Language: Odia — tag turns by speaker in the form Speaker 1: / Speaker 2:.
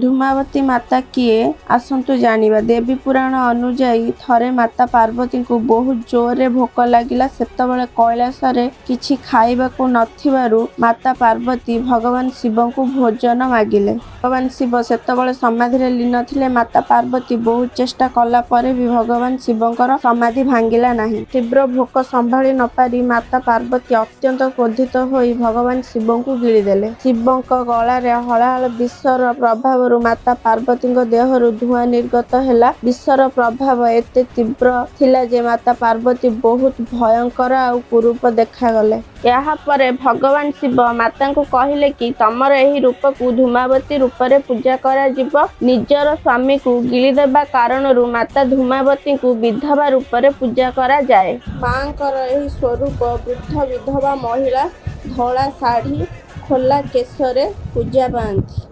Speaker 1: ଧୂମାବତୀ ମାତା କିଏ? ଆସନ୍ତୁ ଜାଣିବା। ଦେବୀ ପୁରାଣ ଅନୁଯାୟୀ ଥରେ ମାତା ପାର୍ବତୀଙ୍କୁ ବହୁତ ଜୋରରେ ଭୋକ ଲାଗିଲା। ସେତେବେଳେ କୈଳାସରେ କିଛି ଖାଇବାକୁ ନଥିବାରୁ ମାତା ପାର୍ବତୀ ଭଗବାନ ଶିବଙ୍କୁ ଭୋଜନ ମାଗିଲେ। ଭଗବାନ ଶିବ ସେତେବେଳେ ସମାଧିରେ ଲୀନ ଥିଲେ। ମାତା ପାର୍ବତୀ ବହୁତ ଚେଷ୍ଟା କଲା ପରେ ବି ଭଗବାନ ଶିବଙ୍କର ସମାଧି ଭାଙ୍ଗିଲା ନାହିଁ। ତୀବ୍ର ଭୋକ ସମ୍ଭାଳି ନପାରି ମାତା ପାର୍ବତୀ ଅତ୍ୟନ୍ତ କ୍ରୋଧିତ ହୋଇ ଭଗବାନ ଶିବଙ୍କୁ ଗିଳିଦେଲେ। ଶିବଙ୍କ ଗଳାରେ ହଳାହଳ ବିଷର ପ୍ରଭାବରୁ ମାତା ପାର୍ବତୀଙ୍କ ଦେହରୁ ଧୂଆଁ ନିର୍ଗତ ହେଲା। ବିଷର ପ୍ରଭାବ ଏତେ ତୀବ୍ର ଥିଲା ଯେ ମାତା ପାର୍ବତୀ ବହୁତ ଭୟଙ୍କର ଆଉ କୁରୂପ ଦେଖାଗଲେ। ଏହାପରେ ଭଗବାନ ଶିବ ମାତାଙ୍କୁ କହିଲେ କି ତମର ଏହି ରୂପକୁ ଧୂମାବତୀ ରୂପରେ ପୂଜା କରାଯିବ। ନିଜର ସ୍ୱାମୀକୁ ଗିଳିଦେବା କାରଣରୁ ମାତା ଧୂମାବତୀଙ୍କୁ ବିଧବା ରୂପରେ ପୂଜା କରାଯାଏ। ମାଙ୍କର ଏହି ସ୍ୱରୂପ ବୃଦ୍ଧ ବିଧବା ମହିଳା ଧଳା ଶାଢ଼ୀ ଖୋଲା କେଶରେ ପୂଜା ପାଆନ୍ତି।